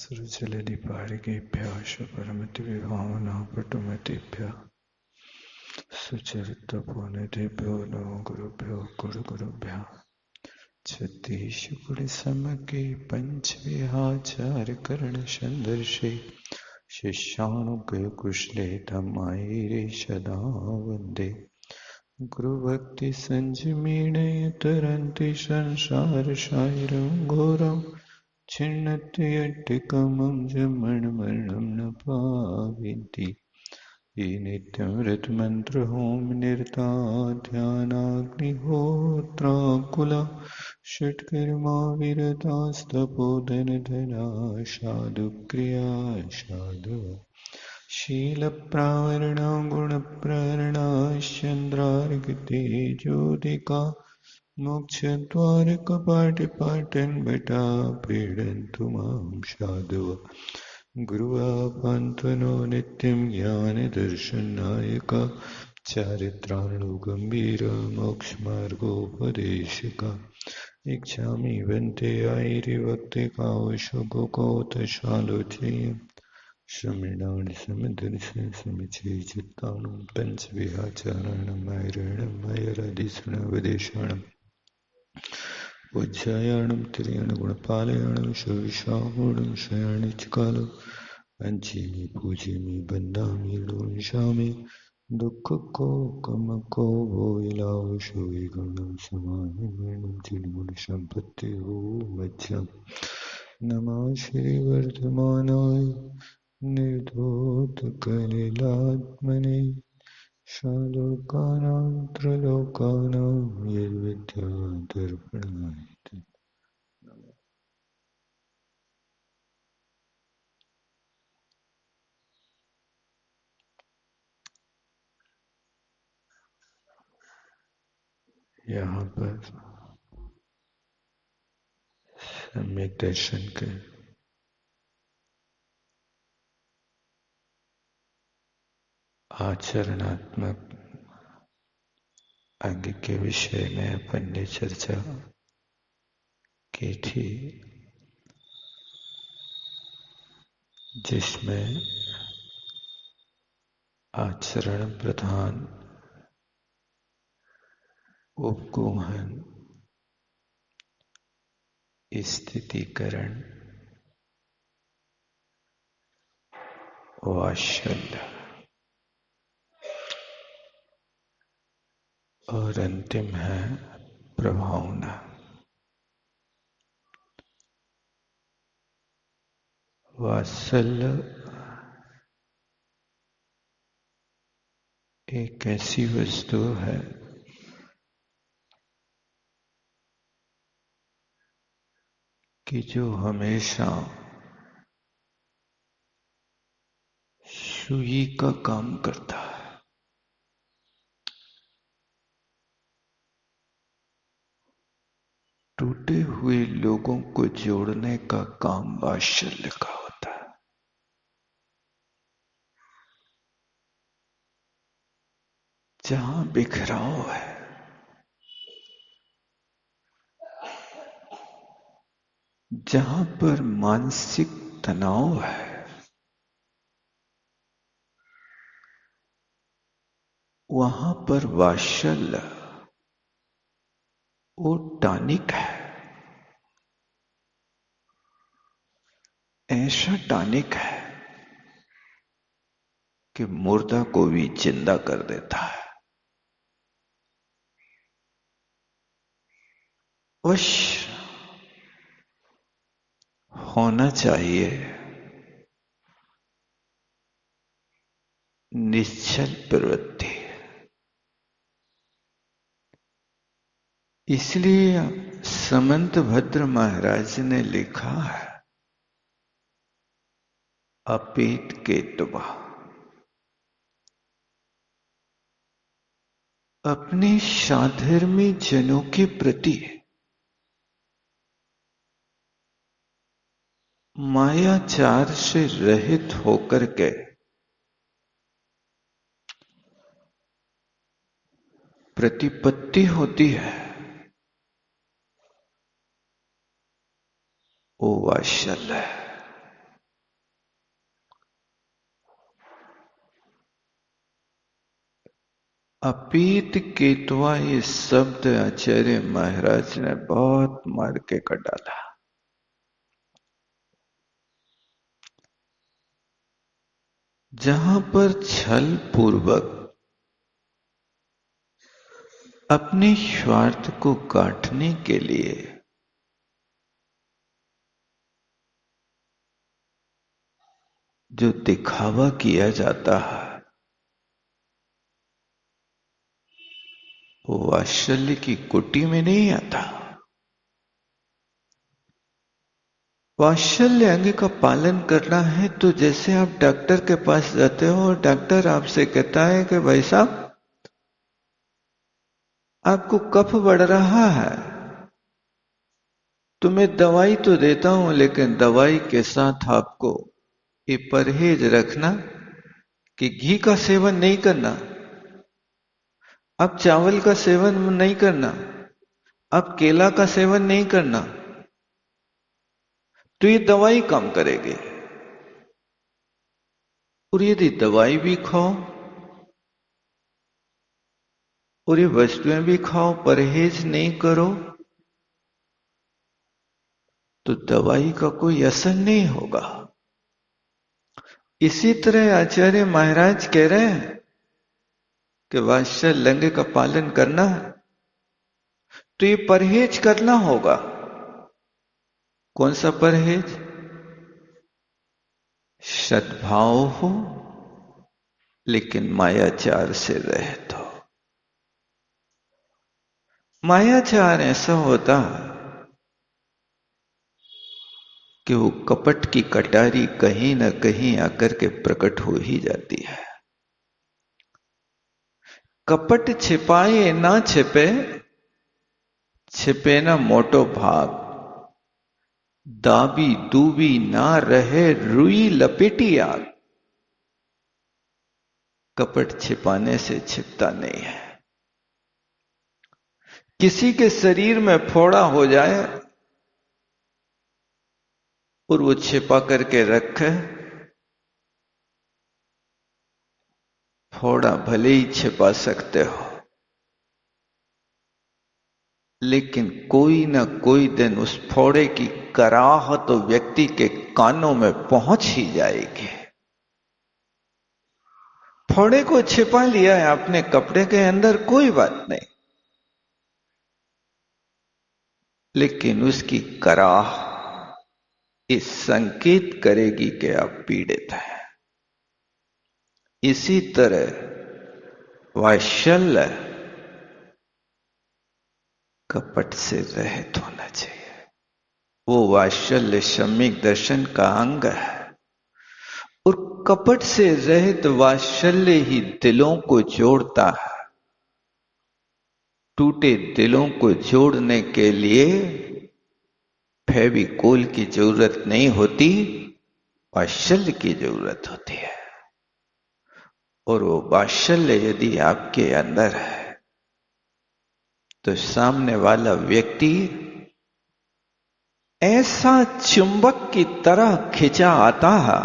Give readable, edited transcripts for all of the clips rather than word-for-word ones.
सृजललिपारिकेभ्यः शुभरमतिविभावनापटुमतिभ्यः सुचरितपुनिधिभ्यो नमो गुरुभ्यो गुरुगुरुभ्यः छत्तीसगुणसमके पञ्चविहाचारकरणसन्दर्शे शिष्यानुगयकुशले धम्मायिरे सदा वन्दे गुरुभक्तिसञ्जीर्णय तरन्ति संसारसागरं घोरं छिन्नत्यट्टिकमं जमणमरणं न पावयन्ति ये नित्यं हृन्मन्त्रहोम निरता ध्यानाग्निहोत्राकुला षट्कर्मा विरतास्तपोधनधना साधुक्रिया साधु शीलप्रावरणा गुणप्रवरणाश्चन्द्रार्कतेजोदिका मोक्षद्वारकपाटिपाटन् भटा प्रीडन्तु मां साधवः गुरुवापन्तनो नित्यं ज्ञानदर्शननायका चारित्राणुगम्भीर मोक्षमार्गोपदेशिका इच्छामि वन्ते आयिर्भक्तिकावशगोकौतशालोचयम् श्रमणानि समदर्शन समुच्चयचित्तानं पञ्चविहाचाराणां आयरणं मयराधिसुणवदेशाणं पूज्यायाणं तिर्याणगुणपालयाणं सुविशाहुणं शयाणिचकालो वञ्चिमि पूजिमि बन्धामि लोंशामि दुःखको कमको भोइलावशो विगुणं समाहिमेनं चिन्मुनिसम्पत्ति मध्यम् नमः श्रीवर्धमानाय निर्धूतकलिलात्मने शालोकानां त्रलोकानां यद्विद्यादर्पणाय यहाँ पर सम्यक दर्शन के आचरणात्मक अंग के विषय में अपन ने चर्चा की थी, जिसमें आचरण प्रधान उपगोहन स्थितिकरण वात्सल्य और अंतिम है प्रभावना। वात्सल्य एक ऐसी वस्तु है कि जो हमेशा सुई का काम करता है। टूटे हुए लोगों को जोड़ने का काम वात्सल्य का होता है। जहां बिखराव है, जहां पर मानसिक तनाव है, वहां पर वात्सल्य वो टॉनिक है। ऐसा टॉनिक है कि मुर्दा को भी जिंदा कर देता है। वश होना चाहिए निश्चल प्रवृत्ति। इसलिए समंत भद्र महाराज ने लिखा है, अपेत केतवा, अपने साधर्मी जनों के प्रति मायाचार से रहित होकर के प्रतिपत्ति होती है, वो वात्सल्य है। अपीत केतवा ये शब्द आचार्य महाराज ने बहुत मार के कर डाला। जहां पर छल पूर्वक अपने स्वार्थ को काटने के लिए जो दिखावा किया जाता है वो वात्सल्य की कुटी में नहीं आता। वात्सल्य अंग का पालन करना है तो जैसे आप डॉक्टर के पास जाते हो और डॉक्टर आपसे कहता है कि भाई साहब आपको कफ बढ़ रहा है, तो मैं दवाई तो देता हूं लेकिन दवाई के साथ आपको ये परहेज रखना कि घी का सेवन नहीं करना, अब चावल का सेवन नहीं करना, अब केला का सेवन नहीं करना, तो ये दवाई काम करेगी। और यदि दवाई भी खाओ और ये वस्तुएं भी खाओ, परहेज नहीं करो, तो दवाई का कोई असर नहीं होगा। इसी तरह आचार्य महाराज कह रहे हैं कि वात्सल्य अंग का पालन करना है तो ये परहेज करना होगा। कौन सा परहेज? सद्भाव हो लेकिन मायाचार से रहित हो। मायाचार ऐसा होता कि वो कपट की कटारी कहीं न कहीं आकर के प्रकट हो ही जाती है। कपट छिपाए ना छिपे, छिपे ना मोटो भाग, दाबी दूबी ना रहे रुई लपेटी आग। कपट छिपाने से छिपता नहीं है। किसी के शरीर में फोड़ा हो जाए और वो छिपा करके रखे, फोड़ा भले ही छिपा सकते हो लेकिन कोई ना कोई दिन उस फोड़े की कराह तो व्यक्ति के कानों में पहुंच ही जाएगी। फोड़े को छिपा लिया है आपने कपड़े के अंदर, कोई बात नहीं, लेकिन उसकी कराह इस संकेत करेगी कि आप पीड़ित हैं। इसी तरह वात्सल्य कपट से रहित होना चाहिए। वो वात्सल्य सम्यक दर्शन का अंग है और कपट से रहित वात्सल्य ही दिलों को जोड़ता है। टूटे दिलों को जोड़ने के लिए फेविकोल की जरूरत नहीं होती, वात्सल्य की जरूरत होती है। और वो वात्सल्य यदि आपके अंदर है तो सामने वाला व्यक्ति ऐसा चुंबक की तरह खिंचा आता है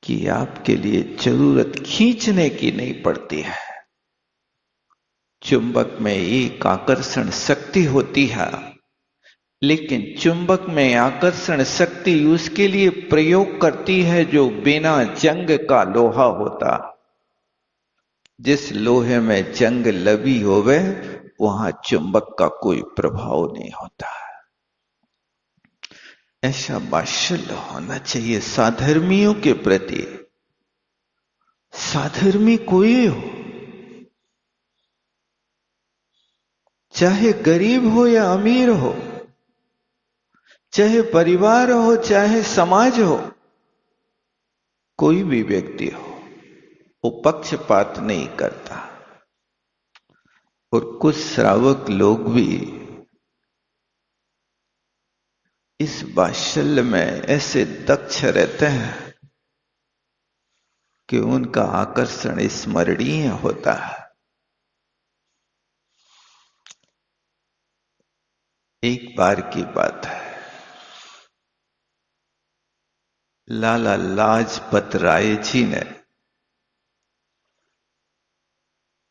कि आपके लिए जरूरत खींचने की नहीं पड़ती है। चुंबक में एक आकर्षण शक्ति होती है, लेकिन चुंबक में आकर्षण शक्ति उसके लिए प्रयोग करती है जो बिना जंग का लोहा होता। जिस लोहे में जंग लगी होवे वहां चुंबक का कोई प्रभाव नहीं होता। ऐसा वात्सल्य होना चाहिए साधर्मियों के प्रति। साधर्मी कोई हो, चाहे गरीब हो या अमीर हो, चाहे परिवार हो चाहे समाज हो, कोई भी व्यक्ति हो, वो पक्षपात नहीं करता। और कुछ श्रावक लोग भी इस वात्सल्य में ऐसे दक्ष रहते हैं कि उनका आकर्षण स्मरणीय होता है। एक बार की बात है, लाला लाजपत राय जी ने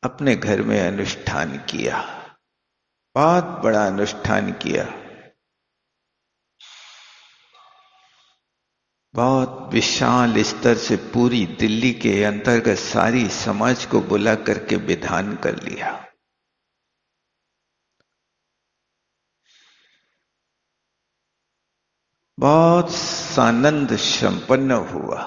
अपने घर में अनुष्ठान किया, बहुत बड़ा अनुष्ठान किया। बहुत विशाल स्तर से पूरी दिल्ली के अंतर्गत सारी समाज को बुला करके विधान कर लिया। बहुत सानंद संपन्न हुआ।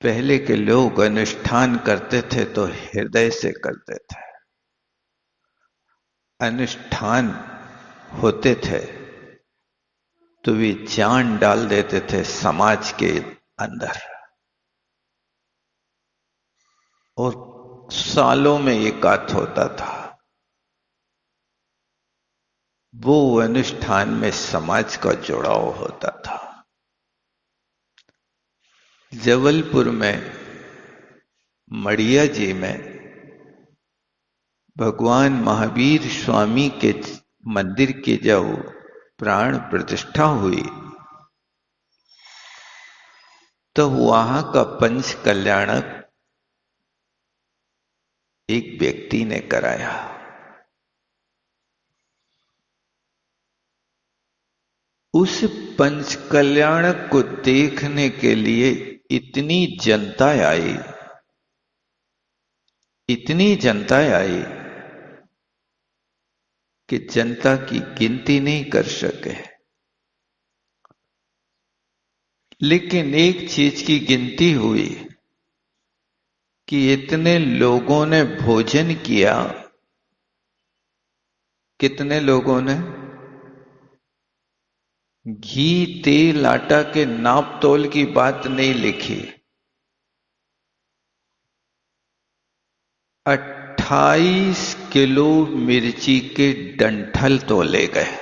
पहले के लोग अनुष्ठान करते थे तो हृदय से करते थे, अनुष्ठान होते थे तो वे जान डाल देते थे समाज के अंदर, और सालों में एकात होता था। वो अनुष्ठान में समाज का जुड़ाव होता था। जबलपुर में मड़िया जी में भगवान महावीर स्वामी के मंदिर की जब प्राण प्रतिष्ठा हुई तो वहां का पंच कल्याणक एक व्यक्ति ने कराया। उस पंच कल्याणक को देखने के लिए इतनी जनता आई, इतनी जनता आई कि जनता की गिनती नहीं कर सके। लेकिन एक चीज की गिनती हुई कि इतने लोगों ने भोजन किया। कितने लोगों ने? घी तेल आटा के नाप तोल की बात नहीं लिखी, 28 किलो मिर्ची के डंठल तोले गए।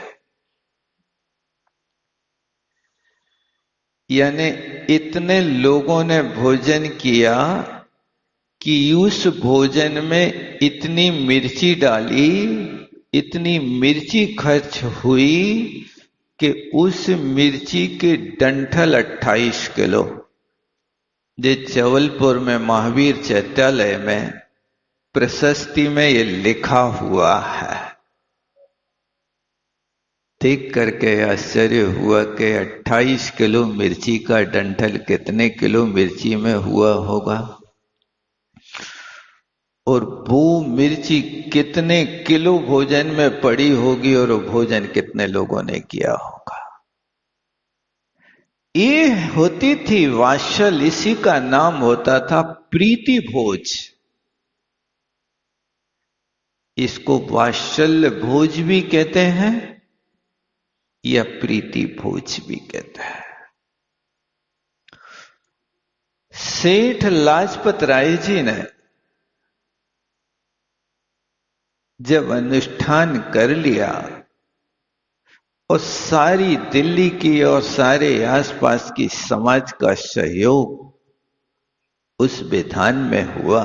यानी इतने लोगों ने भोजन किया कि उस भोजन में इतनी मिर्ची डाली, इतनी मिर्ची खर्च हुई कि उस मिर्ची के डंठल 28 किलो। जो जबलपुर में महावीर चैत्यालय में प्रशस्ति में ये लिखा हुआ है। देख करके आश्चर्य हुआ कि 28 किलो मिर्ची का डंठल कितने किलो मिर्ची में हुआ होगा, और वो मिर्ची कितने किलो भोजन में पड़ी होगी, और वो भोजन कितने लोगों ने किया होगा। ये होती थी वात्सल, इसी का नाम होता था प्रीति भोज। इसको वात्सल्य भोज भी कहते हैं या प्रीति भोज भी कहते हैं। सेठ लाजपत राय जी ने जब अनुष्ठान कर लिया और सारी दिल्ली की और सारे आसपास की समाज का सहयोग उस विधान में हुआ,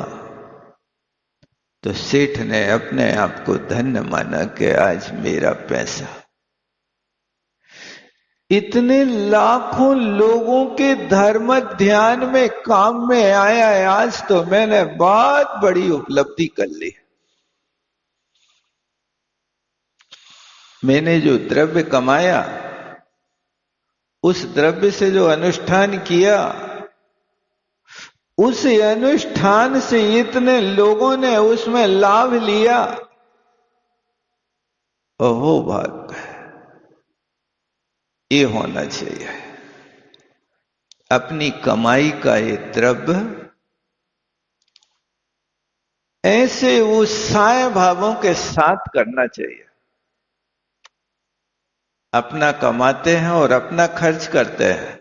तो सेठ ने अपने आप को धन्य माना कि आज मेरा पैसा इतने लाखों लोगों के धर्म ध्यान में काम में आया है। आज तो मैंने बहुत बड़ी उपलब्धि कर ली। मैंने जो द्रव्य कमाया, उस द्रव्य से जो अनुष्ठान किया, उस अनुष्ठान से इतने लोगों ने उसमें लाभ लिया। ओहो भाग, ये होना चाहिए। अपनी कमाई का ये द्रव्य ऐसे उत्साह भावों के साथ करना चाहिए। अपना कमाते हैं और अपना खर्च करते हैं।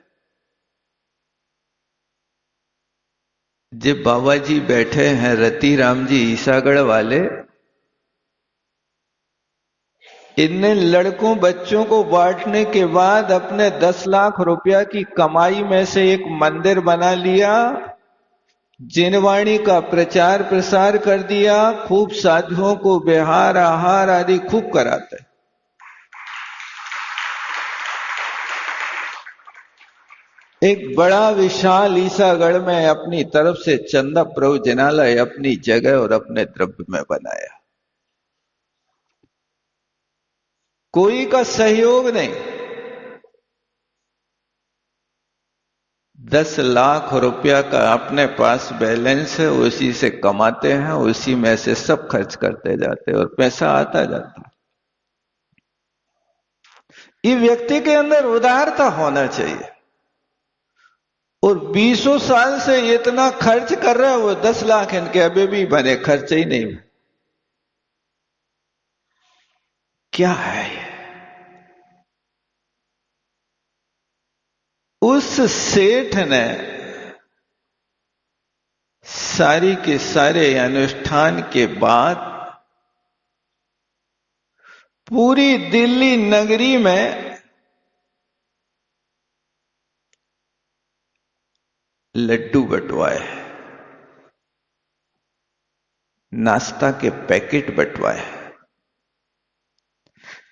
जब बाबा जी बैठे हैं रति राम जी ईसागढ़ वाले, इतने लड़कों बच्चों को बांटने के बाद अपने 10 लाख रुपया की कमाई में से एक मंदिर बना लिया, जिनवाणी का प्रचार प्रसार कर दिया, खूब साधुओं को बिहार आहार आदि खूब कराते। एक बड़ा विशाल ईसागढ़ में अपनी तरफ से चंदा प्रवचनालय अपनी जगह और अपने द्रव्य में बनाया। कोई का सहयोग नहीं। 10 लाख रुपया का अपने पास बैलेंस है, उसी से कमाते हैं, उसी में से सब खर्च करते जाते हैं और पैसा आता जाता। ये व्यक्ति के अंदर उदारता होना चाहिए। और 20 साल से इतना खर्च कर रहा है, वो 10 लाख इनके अभी भी बने, खर्च ही नहीं। क्या है ये? उस सेठ ने सारी के सारे अनुष्ठान के बाद पूरी दिल्ली नगरी में लड्डू बंटवाए, नाश्ता के पैकेट बंटवाए,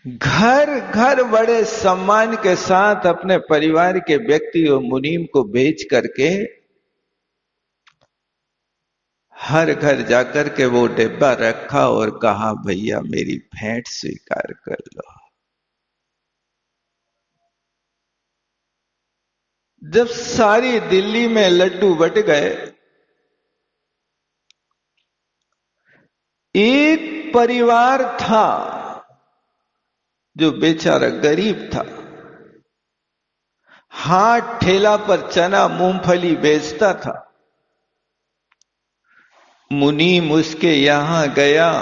घर घर बड़े सम्मान के साथ अपने परिवार के व्यक्ति और मुनीम को भेज करके हर घर जाकर के वो डिब्बा रखा और कहा, भैया मेरी भेंट स्वीकार कर लो। जब सारी दिल्ली में लड्डू बट गए, एक परिवार था जो बेचारा गरीब था, हाथ ठेला पर चना मूंगफली बेचता था। मुनीम उसके यहां गया,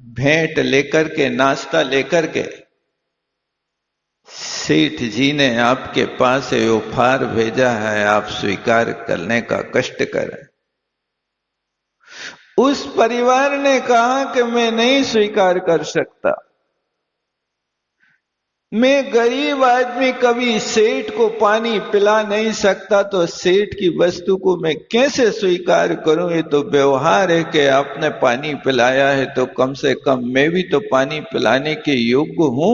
भेंट लेकर के, नाश्ता लेकर के, सेठ जी ने आपके पास उपहार भेजा है, आप स्वीकार करने का कष्ट करें। उस परिवार ने कहा कि मैं नहीं स्वीकार कर सकता, मैं गरीब आदमी कभी सेठ को पानी पिला नहीं सकता, तो सेठ की वस्तु को मैं कैसे स्वीकार करूं? ये तो व्यवहार है कि आपने पानी पिलाया है तो कम से कम मैं भी तो पानी पिलाने के योग्य हूं।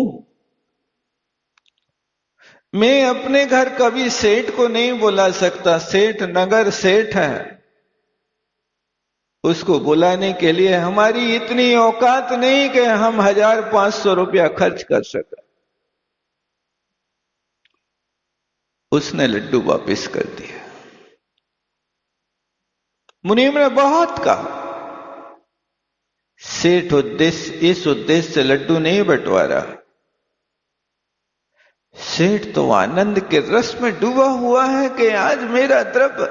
मैं अपने घर कभी सेठ को नहीं बुला सकता, सेठ नगर सेठ है, उसको बुलाने के लिए हमारी इतनी औकात नहीं कि हम 1500 रुपया खर्च कर सकें। उसने लड्डू वापस कर दिया। मुनीम ने बहुत कहा, सेठ इस उद्देश्य से लड्डू नहीं बंटवा रहा। सेठ तो आनंद के रस में डूबा हुआ है कि आज मेरा द्रव्य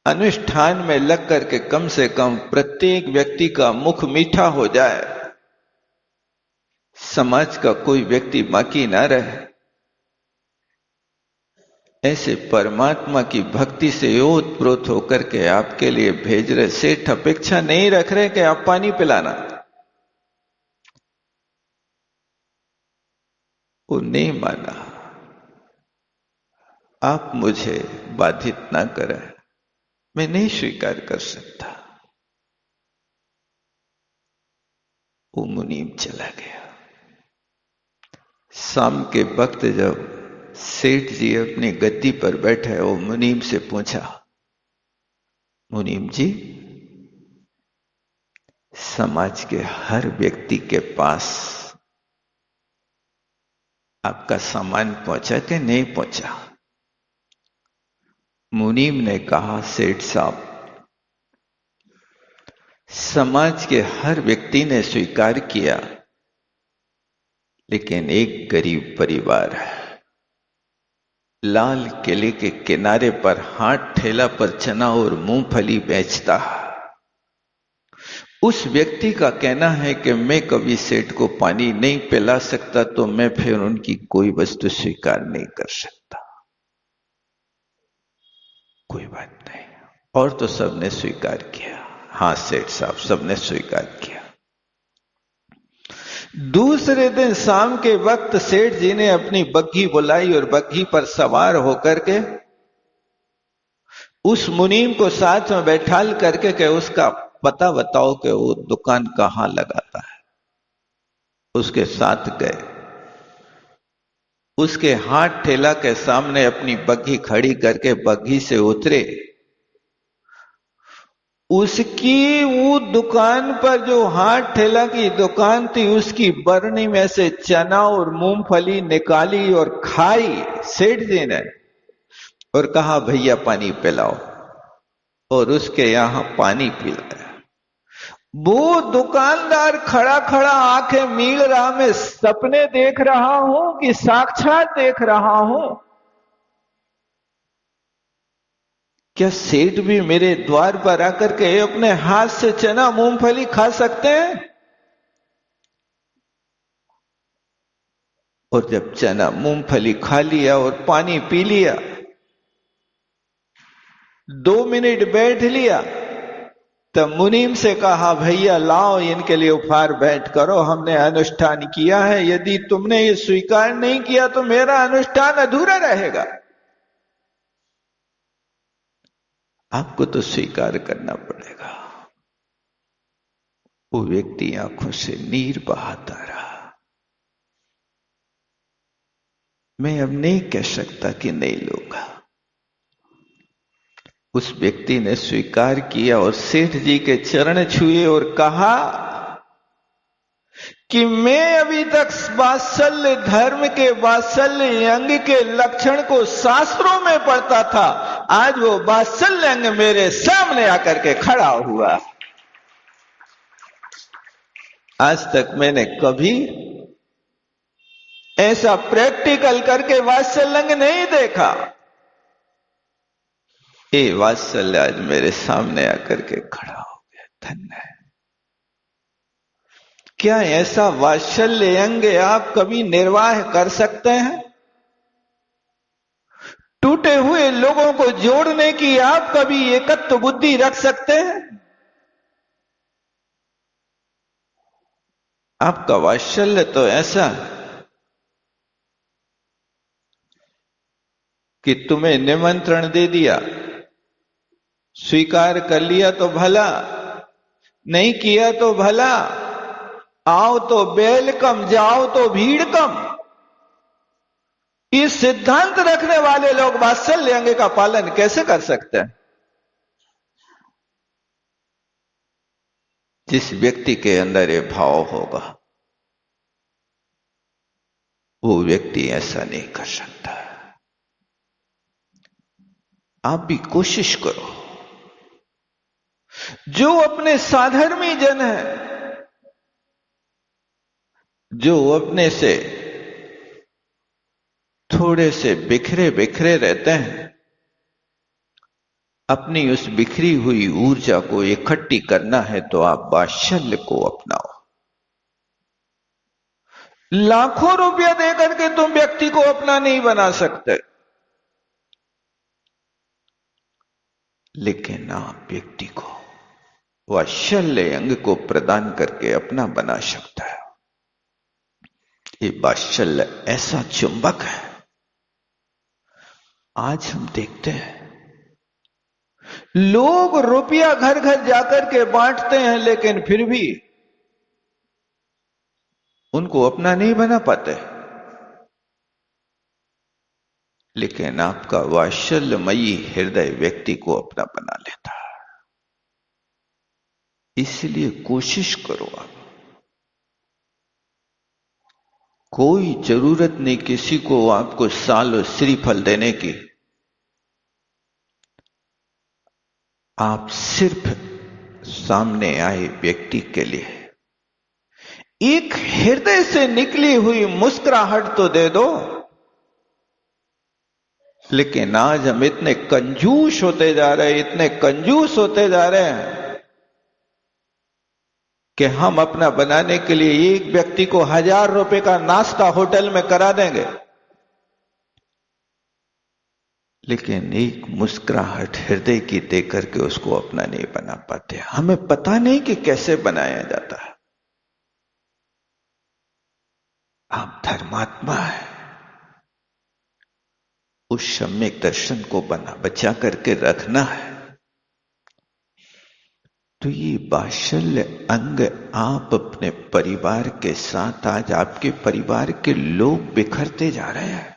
अनुष्ठान में लग करके कम से कम प्रत्येक व्यक्ति का मुख मीठा हो जाए, समाज का कोई व्यक्ति बाकी ना रहे। ऐसे परमात्मा की भक्ति से ओतप्रोत होकर के आपके लिए भेज रहे। सेठ अपेक्षा नहीं रख रहे कि आप पानी पिलाना, वो नहीं माना। आप मुझे बाधित ना करें, मैं नहीं स्वीकार कर सकता। वो मुनीम चला गया। शाम के वक्त जब सेठ जी अपनी गद्दी पर बैठे, वो मुनीम से पूछा, मुनीम जी, समाज के हर व्यक्ति के पास आपका सामान पहुंचा कि नहीं पहुंचा? मुनीम ने कहा, सेठ साहब, समाज के हर व्यक्ति ने स्वीकार किया, लेकिन एक गरीब परिवार है, लाल किले के किनारे पर हाथ ठेला पर चना और मूंगफली बेचता है। उस व्यक्ति का कहना है कि मैं कभी सेठ को पानी नहीं पिला सकता, तो मैं फिर उनकी कोई वस्तु स्वीकार नहीं कर सकता। कोई बात नहीं। और तो सबने स्वीकार किया। हाँ सेठ साहब, सबने स्वीकार किया। दूसरे दिन शाम के वक्त सेठ जी ने अपनी बग्घी बुलाई और बग्घी पर सवार होकर के उस मुनीम को साथ में बैठाल करके के उसका पता बताओ कि वो दुकान कहां लगाता है। उसके साथ गए, उसके हाथ ठेला के सामने अपनी बग्घी खड़ी करके बग्घी से उतरे। उसकी वो दुकान पर जो हाथ ठेला की दुकान थी, उसकी बरनी में से चना और मूंगफली निकाली और खाई सेठ जी ने, और कहा भैया पानी पिलाओ, और उसके यहां पानी पिलाया। वो दुकानदार खड़ा खड़ा आंखें मील रहा, मैं सपने देख रहा हूं कि साक्षात देख रहा हूं? क्या सेठ भी मेरे द्वार पर आकर के अपने हाथ से चना मूंगफली खा सकते हैं? और जब चना मूंगफली खा लिया और पानी पी लिया, 2 मिनट बैठ लिया, तब मुनीम से कहा भैया लाओ इनके लिए उपहार भेंट करो, हमने अनुष्ठान किया है, यदि तुमने ये स्वीकार नहीं किया तो मेरा अनुष्ठान अधूरा रहेगा। आपको तो स्वीकार करना पड़ेगा। वो व्यक्ति आंखों से नीर बहाता रहा। मैं अब नहीं कह सकता कि नहीं लूंगा। उस व्यक्ति ने स्वीकार किया और सेठ जी के चरण छुए और कहा कि मैं अभी तक वात्सल्य धर्म के वात्सल्य अंग के लक्षण को शास्त्रों में पढ़ता था, आज वो वात्सल्य अंग मेरे सामने आकर के खड़ा हुआ। आज तक मैंने कभी ऐसा प्रैक्टिकल करके वात्सल्य अंग नहीं देखा। ये वात्सल्य आज मेरे सामने आकर के खड़ा हो गया, धन्य है। क्या ऐसा वात्सल्य अंग आप कभी निर्वाह कर सकते हैं? टूटे हुए लोगों को जोड़ने की आप कभी एकत्व बुद्धि रख सकते हैं? आपका वात्सल्य तो ऐसा कि तुम्हें निमंत्रण दे दिया, स्वीकार कर लिया तो भला, नहीं किया तो भला, आओ तो बैल कम, जाओ तो भीड़ कम। इस सिद्धांत रखने वाले लोग वात्सल्य अंग का पालन कैसे कर सकते हैं? जिस व्यक्ति के अंदर ये भाव होगा, वो व्यक्ति ऐसा नहीं कर सकता। आप भी कोशिश करो। जो अपने साधर्मी जन है, जो अपने से थोड़े से बिखरे बिखरे रहते हैं, अपनी उस बिखरी हुई ऊर्जा को इकट्ठी करना है तो आप वात्सल्य को अपनाओ। लाखों रुपया देकर के तुम व्यक्ति को अपना नहीं बना सकते, लेकिन आप व्यक्ति को वात्सल्य अंग को प्रदान करके अपना बना सकता है। ये वात्सल्य ऐसा चुंबक है। आज हम देखते हैं लोग रुपया घर घर जाकर के बांटते हैं, लेकिन फिर भी उनको अपना नहीं बना पाते। लेकिन आपका वात्सल्यमयी हृदय व्यक्ति को अपना बना लेता है। इसलिए कोशिश करो आप। कोई जरूरत नहीं किसी को आपको सालों श्रीफल देने की। आप सिर्फ सामने आए व्यक्ति के लिए एक हृदय से निकली हुई मुस्कुराहट तो दे दो। लेकिन आज हम इतने कंजूस होते जा रहे हैं, इतने कंजूस होते जा रहे हैं कि हम अपना बनाने के लिए एक व्यक्ति को 1000 रुपए का नाश्ता होटल में करा देंगे, लेकिन एक मुस्कुराहट हृदय की देकर के उसको अपना नहीं बना पाते। हमें पता नहीं कि कैसे बनाया जाता है। आप धर्मात्मा है, उस सम्यक दर्शन को बचा करके रखना है। तो ये वात्सल्य अंग आप अपने परिवार के साथ, आज आपके परिवार के लोग बिखरते जा रहे हैं।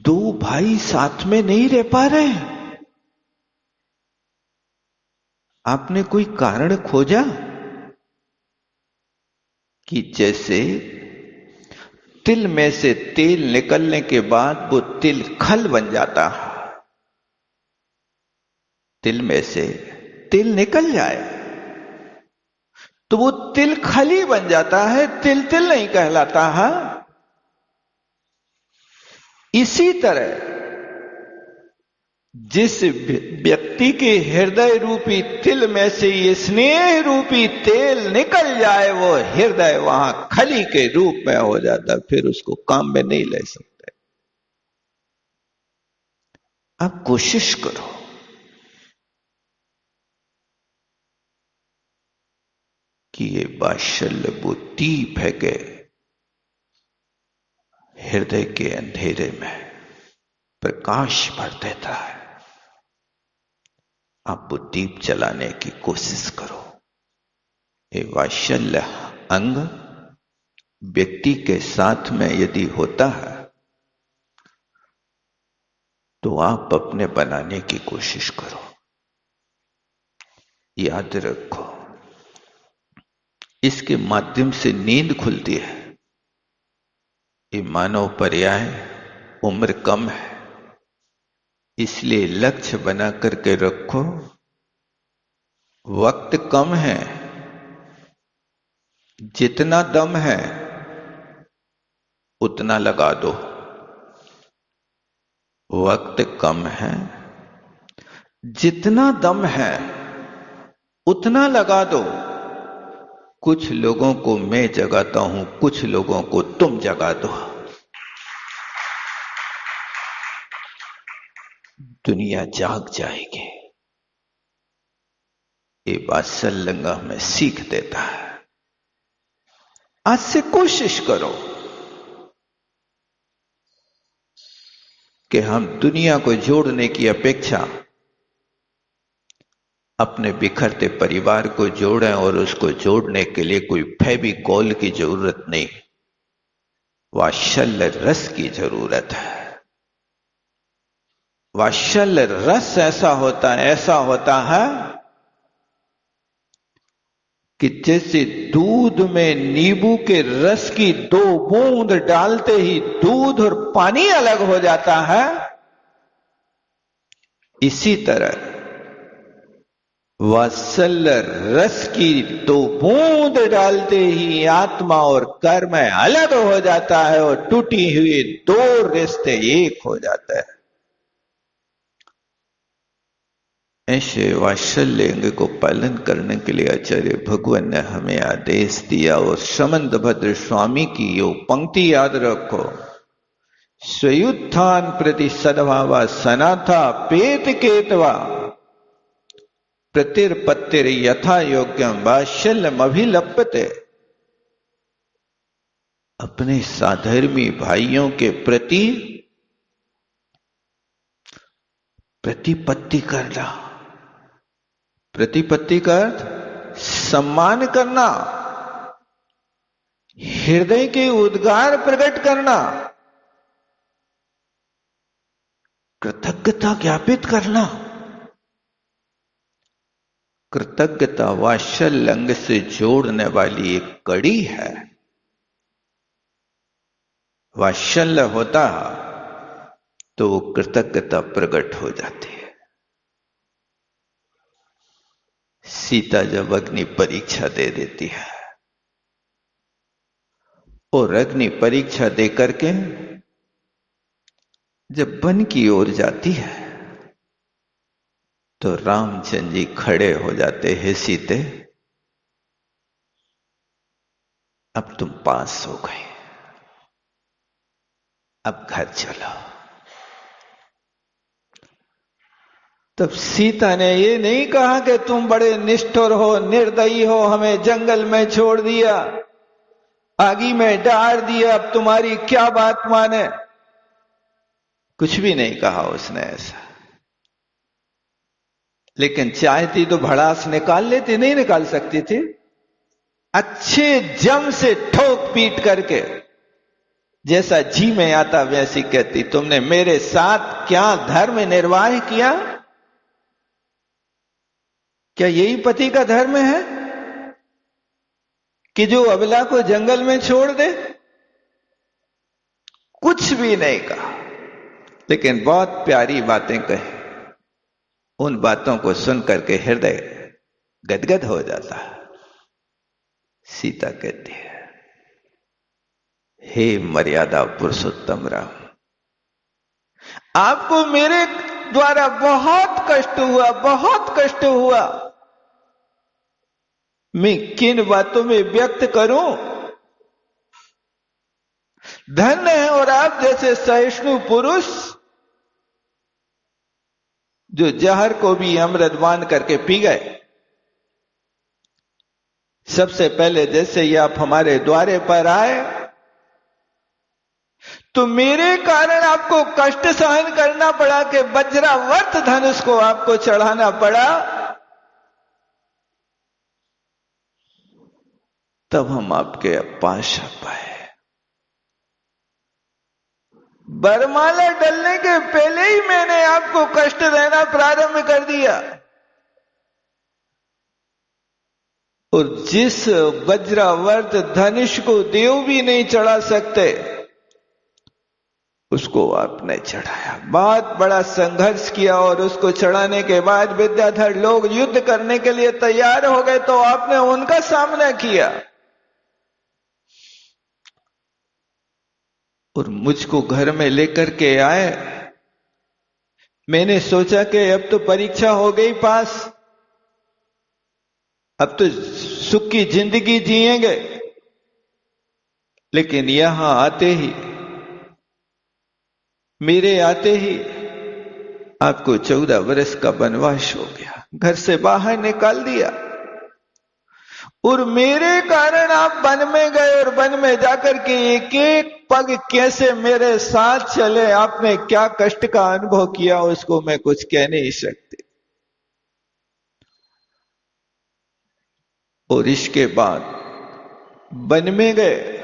दो भाई साथ में नहीं रह पा रहे हैं। आपने कोई कारण खोजा कि जैसे तिल में से तेल निकलने के बाद वो तिल खल बन जाता है। तिल में से तिल निकल जाए तो वो तिल खली बन जाता है, तिल तिल नहीं कहलाता है। इसी तरह जिस व्यक्ति के हृदय रूपी तिल में से ये स्नेह रूपी तेल निकल जाए, वो हृदय वहां खली के रूप में हो जाता, फिर उसको काम में नहीं ले सकते। आप कोशिश करो कि ये वात्सल्य वो दीप है कि हृदय के अंधेरे में प्रकाश भर देता है। आप वो दीप जलाने की कोशिश करो। ये वात्सल्य अंग व्यक्ति के साथ में यदि होता है तो आप अपने बनाने की कोशिश करो। याद रखो, इसके माध्यम से नींद खुलती है। ये मानव पर्याय उम्र कम है, इसलिए लक्ष्य बना करके रखो। वक्त कम है, जितना दम है उतना लगा दो। वक्त कम है, जितना दम है उतना लगा दो। कुछ लोगों को मैं जगाता हूं, कुछ लोगों को तुम जगा दो। दुनिया जाग जाएगी। ये वात्सल्य हमें सीख देता है। आज से कोशिश करो कि हम दुनिया को जोड़ने की अपेक्षा अपने बिखरते परिवार को जोड़ें, और उसको जोड़ने के लिए कोई फेविकॉल की जरूरत नहीं, वात्सल्य रस की जरूरत है। वात्सल्य रस ऐसा होता है कि जैसे दूध में नींबू के रस की 2 बूंद डालते ही दूध और पानी अलग हो जाता है, इसी तरह वात्सल्य रस की 2 बूंद डालते ही आत्मा और कर्म अलग हो जाता है और टूटी हुई 2 रिश्ते एक हो जाते हैं। ऐसे वात्सल्य को पालन करने के लिए आचार्य भगवान ने हमें आदेश दिया। और समंतभद्र स्वामी की यो पंक्ति याद रखो, स्वयुत्थान प्रति सद्भावा सनाथा पेत केतवा प्रतिर्पत्तिर यथा योग्यम वात्सल्यम अभिलप्यते। अपने साधर्मी भाइयों के प्रति प्रतिपत्ति करना। प्रतिपत्ति का अर्थ सम्मान करना, हृदय के उद्गार प्रकट करना, कृतज्ञता ज्ञापित करना। कृतज्ञता वात्सल्य अंग से जोड़ने वाली एक कड़ी है। वात्सल्य होता तो वो कृतज्ञता प्रकट हो जाती है। सीता जब अग्नि परीक्षा दे देती है और अग्नि परीक्षा दे करके जब वन की ओर जाती है तो रामचंद्र जी खड़े हो जाते हैं, सीते अब तुम पास हो गए, अब घर चलो। तब सीता ने ये नहीं कहा कि तुम बड़े निष्ठुर हो, निर्दयी हो, हमें जंगल में छोड़ दिया, आगी में डाल दिया, अब तुम्हारी क्या बात माने। कुछ भी नहीं कहा उसने ऐसा। लेकिन चाहती तो भड़ास निकाल लेती, नहीं निकाल सकती थी। अच्छे जम से ठोक पीट करके जैसा जी में आता वैसी कहती, तुमने मेरे साथ क्या धर्म निर्वाह किया? क्या यही पति का धर्म है कि जो अबला को जंगल में छोड़ दे? कुछ भी नहीं कहा, लेकिन बहुत प्यारी बातें कही। उन बातों को सुन करके हृदय गदगद हो जाता है। सीता कहती है, हे मर्यादा पुरुषोत्तम राम, आपको मेरे द्वारा बहुत कष्ट हुआ, बहुत कष्ट हुआ। मैं किन बातों में व्यक्त करूं? धन्य है और आप जैसे सहिष्णु पुरुष जो जहर को भी अमृत मान करके पी गए। सबसे पहले जैसे ही आप हमारे द्वारे पर आए तो मेरे कारण आपको कष्ट सहन करना पड़ा कि वज्रावर्त धनुष को आपको चढ़ाना पड़ा। तब हम आपके पास आ पाए। बरमाला डलने के पहले ही मैंने आपको कष्ट देना प्रारंभ कर दिया। और जिस वज्रावर्त धनुष को देव भी नहीं चढ़ा सकते, उसको आपने चढ़ाया। बहुत बड़ा संघर्ष किया और उसको चढ़ाने के बाद विद्याधर लोग युद्ध करने के लिए तैयार हो गए तो आपने उनका सामना किया और मुझको घर में लेकर के आए। मैंने सोचा कि अब तो परीक्षा हो गई पास, अब तो सुख की जिंदगी जिएंगे। लेकिन यहां आते ही, मेरे आते ही आपको 14 वर्ष का वनवास हो गया, घर से बाहर निकाल दिया। और मेरे कारण आप वन में गए और वन में जाकर के एक एक पग कैसे मेरे साथ चले, आपने क्या कष्ट का अनुभव किया उसको मैं कुछ कह नहीं सकती। और इसके बाद वन में गए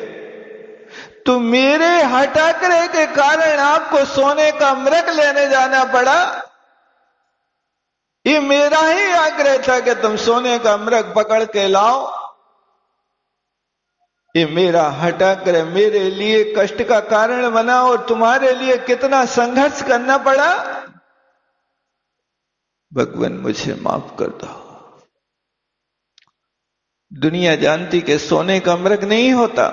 तो मेरे हटाकरे के कारण आपको सोने का मृग लेने जाना पड़ा। ये मेरा ही आग्रह था कि तुम सोने का मृग पकड़ के लाओ। ये मेरा हटाकर मेरे लिए कष्ट का कारण बना और तुम्हारे लिए कितना संघर्ष करना पड़ा। भगवान मुझे माफ कर दो। दुनिया जानती कि सोने का मृग नहीं होता,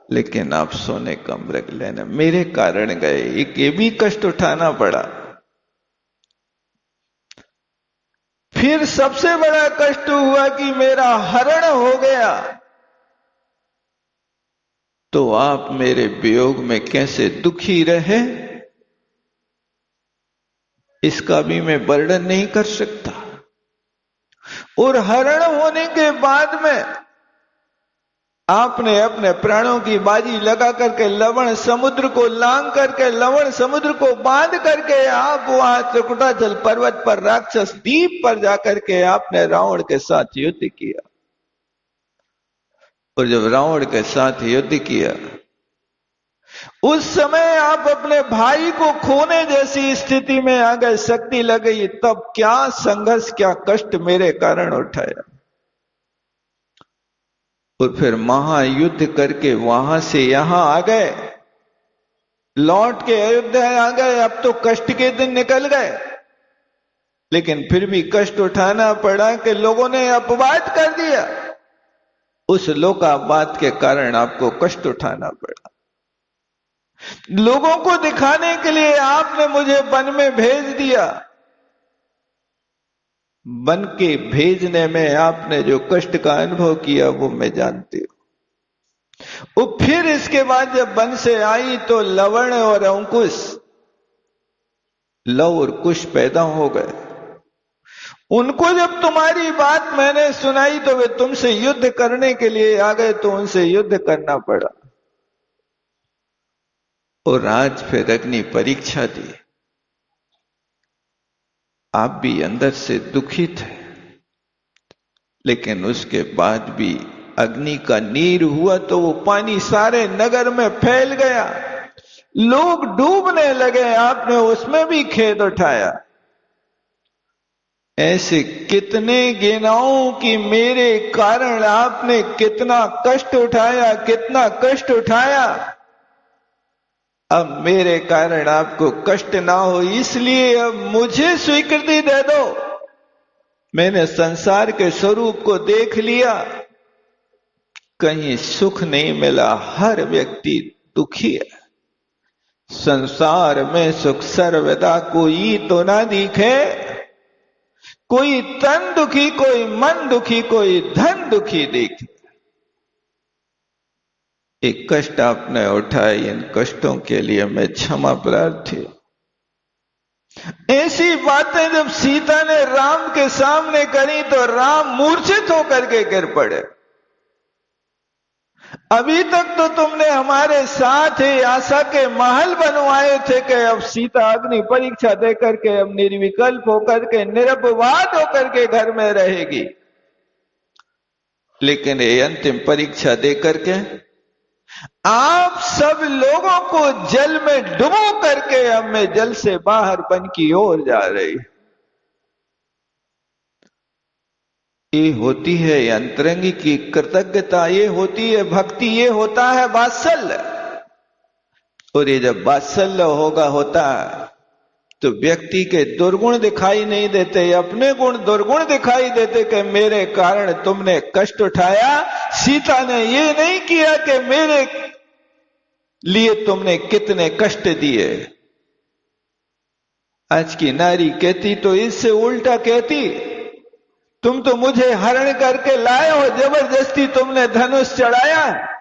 लेकिन आप सोने का मृग लेने मेरे कारण गए, एक ये भी कष्ट उठाना पड़ा। फिर सबसे बड़ा कष्ट हुआ कि मेरा हरण हो गया। तो आप मेरे वियोग में कैसे दुखी रहे, इसका भी मैं वर्णन नहीं कर सकता। और हरण होने के बाद में आपने अपने प्राणों की बाजी लगा करके लवण समुद्र को लांग करके, लवण समुद्र को बांध करके आप वहां त्रिकुटाचल पर्वत पर राक्षस द्वीप पर जाकर के आपने रावण के साथ युद्ध किया। और जब रावण के साथ युद्ध किया उस समय आप अपने भाई को खोने जैसी स्थिति में आ गए, शक्ति लग गई। तब क्या संघर्ष, क्या कष्ट मेरे कारण उठाया। और फिर महायुद्ध करके वहां से यहां आ गए, लौट के अयोध्या आ गए। अब तो कष्ट के दिन निकल गए, लेकिन फिर भी कष्ट उठाना पड़ा कि लोगों ने अपवाद कर दिया। उस लोकापवाद के कारण आपको कष्ट उठाना पड़ा। लोगों को दिखाने के लिए आपने मुझे वन में भेज दिया। वन के भेजने में आपने जो कष्ट का अनुभव किया वो मैं जानती हूं। और फिर इसके बाद जब वन से आई तो लवण और अंकुश, लव और कुश पैदा हो गए। उनको जब तुम्हारी बात मैंने सुनाई तो वे तुमसे युद्ध करने के लिए आ गए, तो उनसे युद्ध करना पड़ा। और आज फिर अग्नि परीक्षा दी। आप भी अंदर से दुखी थे, लेकिन उसके बाद भी अग्नि का नीर हुआ तो वो पानी सारे नगर में फैल गया, लोग डूबने लगे, आपने उसमें भी खेद उठाया। ऐसे कितने गिनाऊं कि मेरे कारण आपने कितना कष्ट उठाया, कितना कष्ट उठाया। अब मेरे कारण आपको कष्ट ना हो, इसलिए अब मुझे स्वीकृति दे दो। मैंने संसार के स्वरूप को देख लिया, कहीं सुख नहीं मिला, हर व्यक्ति दुखी है। संसार में सुख सर्वदा कोई तो ना दिखे, कोई तन दुखी, कोई मन दुखी, कोई धन दुखी दिखे। एक कष्ट आपने उठाए, इन कष्टों के लिए मैं क्षमा प्रार्थी। ऐसी बातें जब सीता ने राम के सामने करी तो राम मूर्छित होकर के गिर पड़े। अभी तक तो तुमने हमारे साथ ही आशा के महल बनवाए थे कि अब सीता अग्नि परीक्षा देकर के अब निर्विकल्प होकर के निरपवाद होकर के घर में रहेगी, लेकिन ये अंतिम परीक्षा देकर के आप सब लोगों को जल में डुबो करके अब मैं जल से बाहर बन की ओर जा रही। ये होती है अंतरंगी की कृतज्ञता, ये होती है भक्ति, ये होता है वात्सल्य। और ये जब वात्सल्य होता तो व्यक्ति के दुर्गुण दिखाई नहीं देते, अपने गुण दुर्गुण दिखाई देते कि मेरे कारण तुमने कष्ट उठाया। सीता ने ये नहीं किया कि मेरे लिए तुमने कितने कष्ट दिए। आज की नारी कहती तो इससे उल्टा कहती, तुम तो मुझे हरण करके लाए हो, जबरदस्ती तुमने धनुष चढ़ाया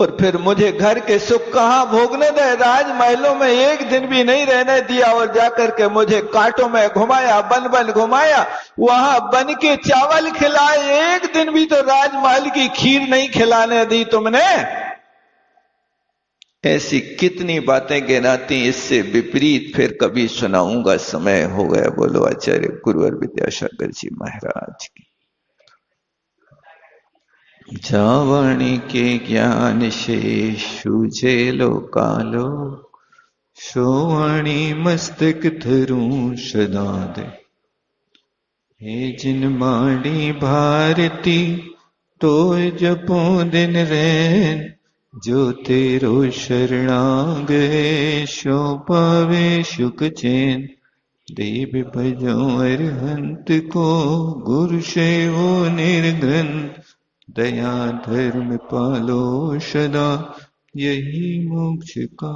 और फिर मुझे घर के सुख कहां भोगने दे, राजमहलों में एक दिन भी नहीं रहने दिया और जाकर के मुझे कांटों में घुमाया, बन बन घुमाया, वहां बन के चावल खिलाए, एक दिन भी तो राजमहल की खीर नहीं खिलाने दी तुमने। ऐसी कितनी बातें गिनाती, इससे विपरीत फिर कभी सुनाऊंगा, समय हो गया। बोलो आचार्य गुरुवर विद्यासागर जी महाराज की। जावणी के ज्ञान से सूझे लोकालो, सोवणी मस्तक धरूं सदा दे। हे जिन माड़ी भारती तो जपो दिन रैन, जो तेरो शरणांग है सो पावे सुख चैन। देव भजो अरहंत को गुरु सेवो निर्ग्रंथ, दया धर्म पालो सदा यही मोक्ष का।